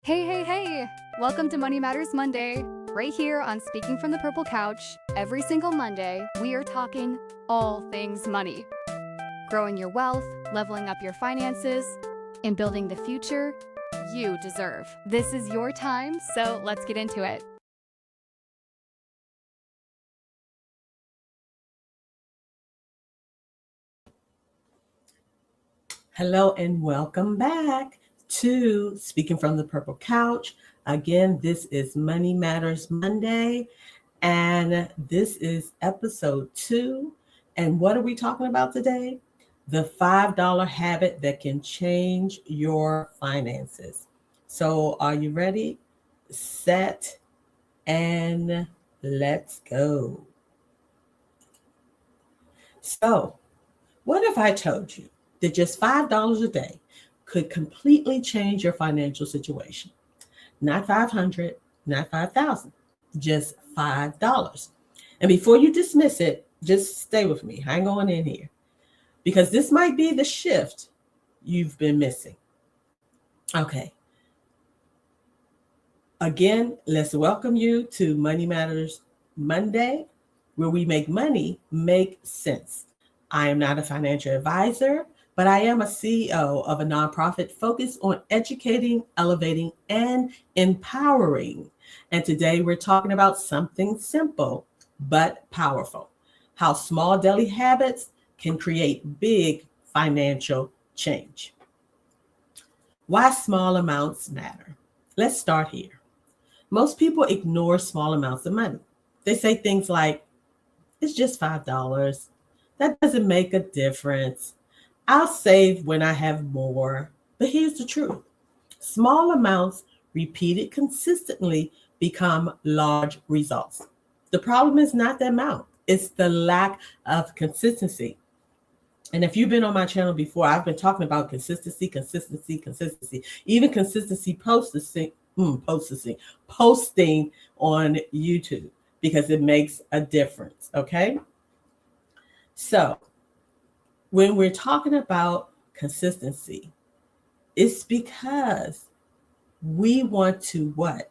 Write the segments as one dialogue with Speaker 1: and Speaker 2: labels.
Speaker 1: Hey, hey, hey! Welcome to Money Matters Monday, right here on Speaking from the Purple Couch. Every single Monday, we are talking all things money. Growing your wealth, leveling up your finances, and building the future you deserve. This is your time, so let's get into it.
Speaker 2: Hello and welcome back to Speaking from the Purple Couch. Again, this is Money Matters Monday, and this is episode 2. And what are we talking about today? The $5 habit that can change your finances. So, are you ready? Set and let's go. So, what if I told you that just $5 a day could completely change your financial situation? Not 500, not 5,000, just $5. And before you dismiss it, just stay with me. Hang on in here because this might be the shift you've been missing. Okay. Again, let's welcome you to Money Matters Monday, where we make money make sense. I am not a financial advisor, but I am a CEO of a nonprofit focused on educating, elevating, and empowering. And today we're talking about something simple but powerful: how small daily habits can create big financial change. Why small amounts matter. Let's start here. Most people ignore small amounts of money. They say things like, it's just $5. That doesn't make a difference. I'll save when I have more. But here's the truth: small amounts repeated consistently become large results. The problem is not the amount, it's the lack of consistency. And if you've been on my channel before, I've been talking about consistency, even consistency posting on YouTube because it makes a difference. Okay. So when we're talking about consistency, it's because we want to what?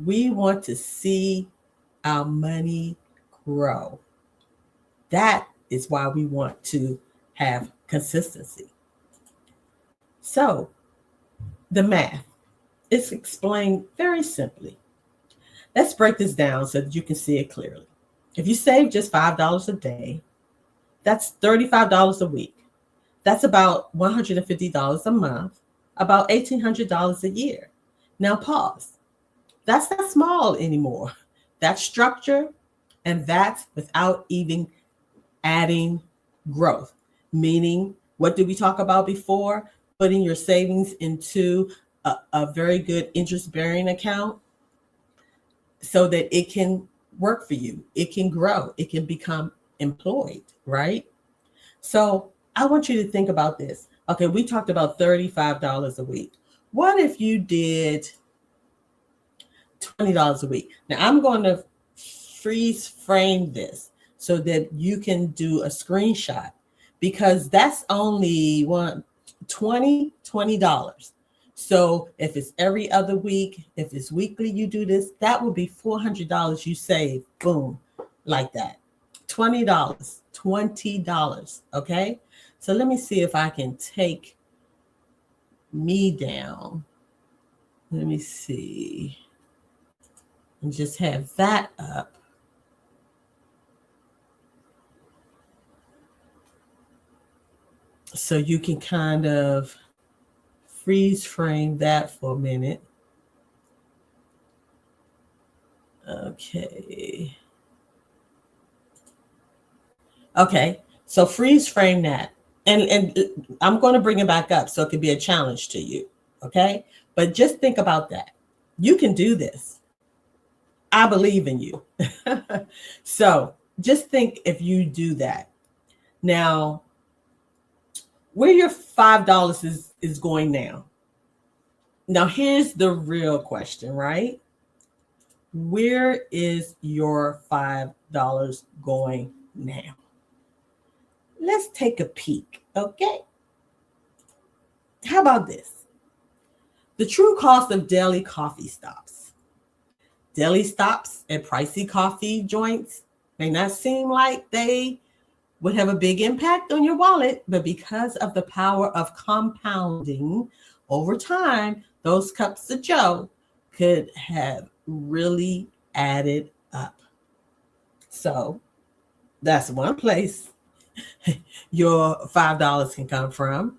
Speaker 2: We want to see our money grow. That is why we want to have consistency. So the math is explained very simply. Let's break this down so that you can see it clearly. If you save just $5 a day, that's $35 a week. That's about $150 a month, about $1,800 a year. Now pause. That's not small anymore. That's structure, and that's without even adding growth. Meaning, what did we talk about before? Putting your savings into a very good interest bearing account so that it can work for you, it can grow, it can become employed, right? So I want you to think about this. Okay, we talked about $35 a week. What if you did $20 a week? Now I'm going to freeze frame this so that you can do a screenshot because that's only $20. So if it's every other week, if it's weekly, you do this, that would be $400 you save. Boom, like that. $20. Okay. So let me see if I can take me down. Let me see. And just have that up. So you can kind of freeze frame that for a minute. Okay. Okay. So freeze frame that. And I'm going to bring it back up so it can be a challenge to you. Okay. But just think about that. You can do this. I believe in you. So just think if you do that. Now, where your $5 is going now. Now, here's the real question, right? Where is your $5 going now? Let's take a peek, okay? How about this? The true cost of daily coffee stops. Daily stops at pricey coffee joints may not seem like they would have a big impact on your wallet, but because of the power of compounding over time, those cups of Joe could have really added up. So that's one place your $5 can come from.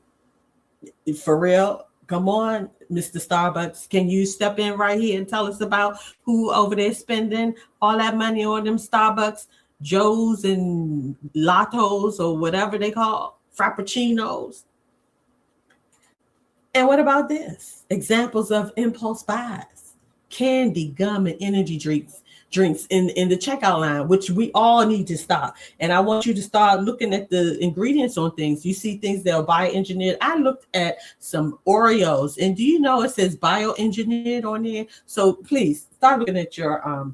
Speaker 2: For real, come on, Mr. Starbucks. Can you step in right here and tell us about who over there spending all that money on them Starbucks, Joes and Latos or whatever they call, Frappuccinos? And what about this? Examples of impulse buys, candy, gum, and energy drinks in the checkout line, which we all need to stop. And I want you to start looking at the ingredients on things. You see things that are bioengineered. I looked at some Oreos, and do you know it says bioengineered on there? So please start looking at your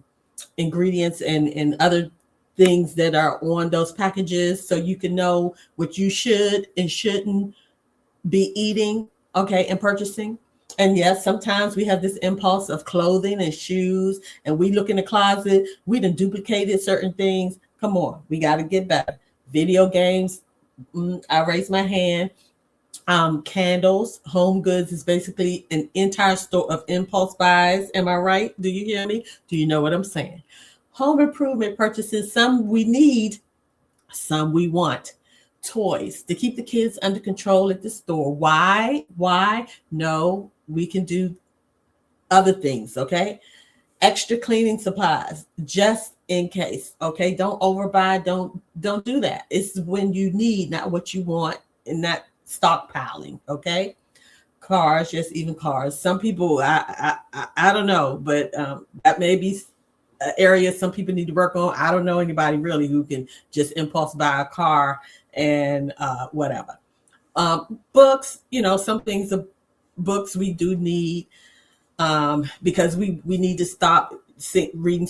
Speaker 2: ingredients and other things that are on those packages so you can know what you should and shouldn't be eating, okay, and purchasing. And yes, sometimes we have this impulse of clothing and shoes, and we look in the closet, we done duplicated certain things. Come on, we got to get better. Video games, I raise my hand. Candles, home goods is basically an entire store of impulse buys. Am I right? Do you hear me? Do you know what I'm saying? Home improvement purchases, some we need, some we want. Toys to keep the kids under control at the store. Why? No, we can do other things, okay? Extra cleaning supplies, just in case, okay? Don't overbuy, don't do that. It's when you need, not what you want, and not stockpiling, okay? Cars, yes, even cars. Some people, I don't know, but that may be an area some people need to work on. I don't know anybody really who can just impulse buy a car and whatever. Books, some things of books we do need because we need to stop reading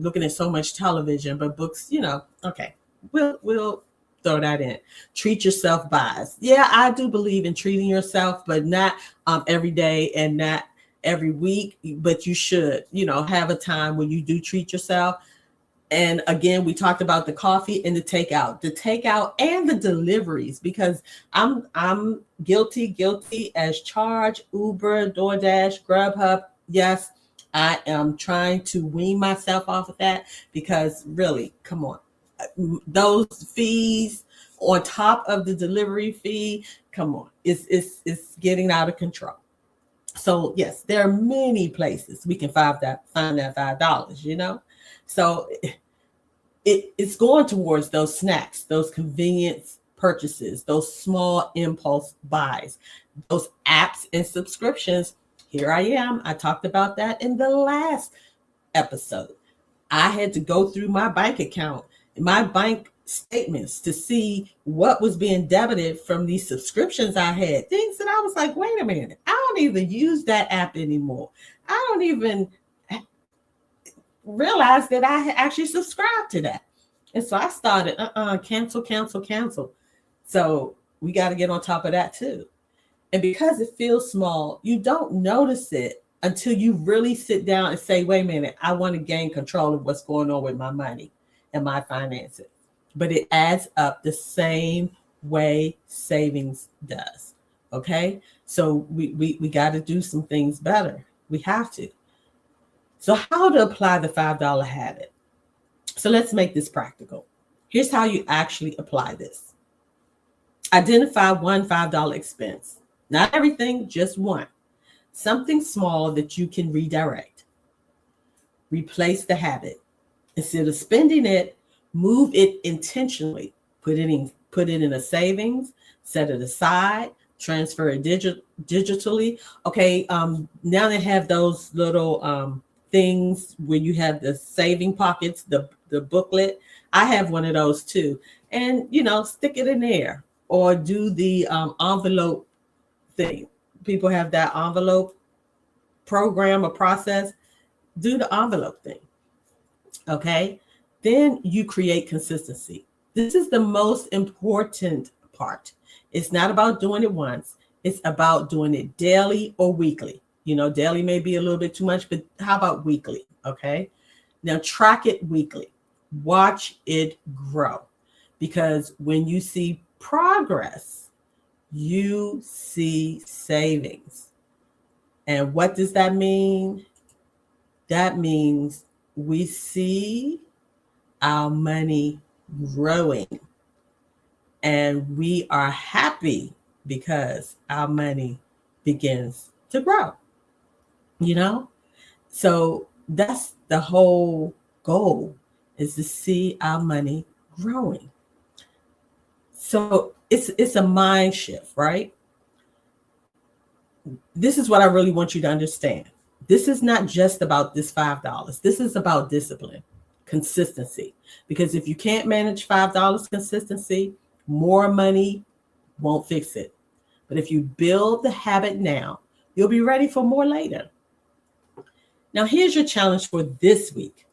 Speaker 2: looking at so much television, but books, okay, we'll throw that in. Treat yourself buys. Yeah, I do believe in treating yourself, but not every day and not every week, but you should, have a time when you do treat yourself. And again, we talked about the coffee and the takeout and the deliveries, because I'm guilty as charged. Uber, DoorDash, Grubhub. Yes, I am trying to wean myself off of that, because really, come on, those fees on top of the delivery fee, come on, it's getting out of control. So yes, there are many places we can find that $5. So it's going towards those snacks, those convenience purchases, those small impulse buys, those apps and subscriptions. Here I am. I talked about that in the last episode. I had to go through my bank account, my bank statements, to see what was being debited from these subscriptions I had. Things that I was like, wait a minute, I don't even use that app anymore. I don't even realize that I actually subscribed to that. And so I started cancel. So we got to get on top of that too. And because it feels small, you don't notice it until you really sit down and say, wait a minute, I want to gain control of what's going on with my money and my finances. But it adds up the same way savings does. Okay. So we got to do some things better. We have to. So how to apply the $5 habit? So let's make this practical. Here's how you actually apply this. Identify one $5 expense. Not everything, just one. Something small that you can redirect. Replace the habit. Instead of spending it, move it intentionally. Put it in a savings, set it aside, transfer it digitally. Okay, now they have those little things where you have the saving pockets, the booklet. I have one of those too. And, stick it in there, or do the envelope thing. People have that envelope program or process. Do the envelope thing. Okay. Then you create consistency. This is the most important part. It's not about doing it once. It's about doing it daily or weekly. Daily may be a little bit too much, but how about weekly? Okay. Now track it weekly. Watch it grow. Because when you see progress, you see savings. And what does that mean? That means we see our money growing. And we are happy because our money begins to grow. So that's the whole goal, is to see our money growing. So it's a mind shift, right? This is what I really want you to understand. This is not just about this $5. This is about discipline, consistency. Because if you can't manage $5 consistency, more money won't fix it. But if you build the habit now, you'll be ready for more later. Now, here's your challenge for this week.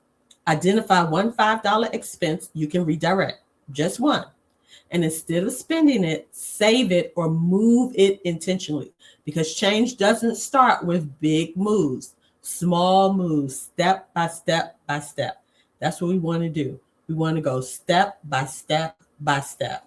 Speaker 2: Identify one $5 expense you can redirect, just one. And instead of spending it, save it or move it intentionally, because change doesn't start with big moves, small moves, step by step by step. That's what we want to do. We want to go step by step by step.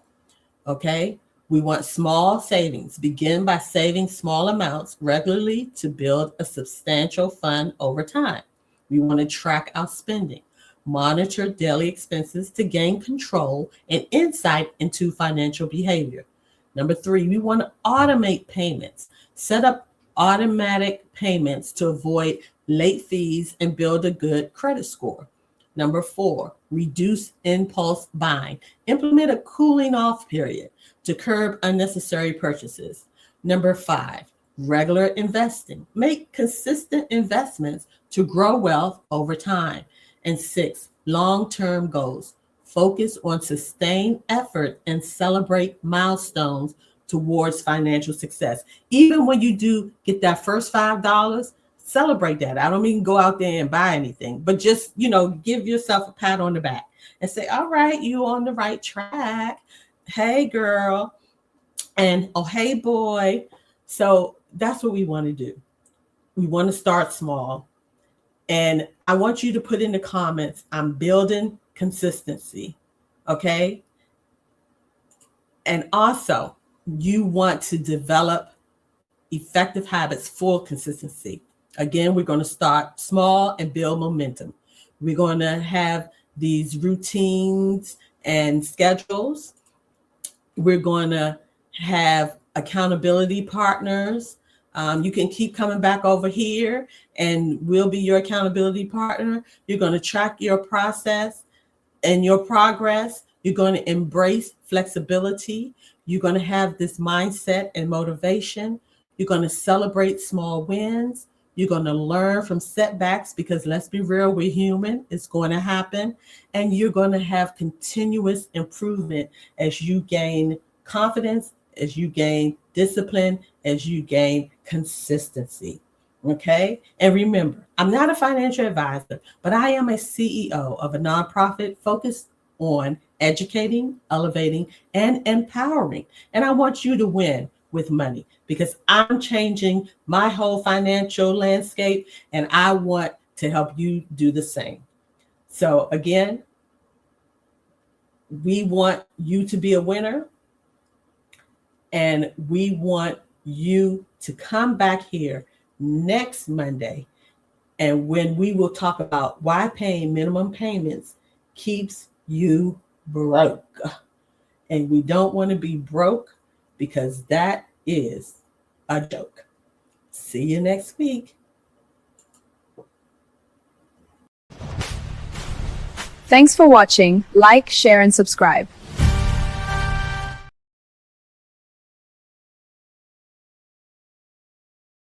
Speaker 2: Okay? We want small savings. Begin by saving small amounts regularly to build a substantial fund over time. We want to track our spending. Monitor daily expenses to gain control and insight into financial behavior. Number 3, we want to automate payments. Set up automatic payments to avoid late fees and build a good credit score. Number 4, reduce impulse buying. Implement a cooling off period to curb unnecessary purchases. Number 5, regular investing. Make consistent investments to grow wealth over time. And 6, long-term goals. Focus on sustained effort and celebrate milestones towards financial success. Even when you do get that first $5, celebrate that. I don't mean go out there and buy anything, but just, give yourself a pat on the back and say, all right, you on the right track. Hey, girl. And, oh, hey, boy. So that's what we want to do. We want to start small. And I want you to put in the comments, I'm building consistency. Okay. And also, you want to develop effective habits for consistency. Again, we're going to start small and build momentum. We're going to have these routines and schedules. We're going to have accountability partners. You can keep coming back over here and we'll be your accountability partner. You're going to track your process and your progress. You're going to embrace flexibility. You're going to have this mindset and motivation. You're going to celebrate small wins. You're going to learn from setbacks, because let's be real, we're human. It's going to happen. And you're going to have continuous improvement as you gain confidence, as you gain discipline, as you gain consistency. Okay. And remember, I'm not a financial advisor, but I am a CEO of a nonprofit focused on educating, elevating, and empowering. And I want you to win with money, because I'm changing my whole financial landscape and I want to help you do the same. So again, we want you to be a winner, and we want you to come back here next Monday, and when we will talk about why paying minimum payments keeps you broke. And we don't want to be broke, because that is a joke. See you next week.
Speaker 3: Thanks for watching. Like, share, and subscribe.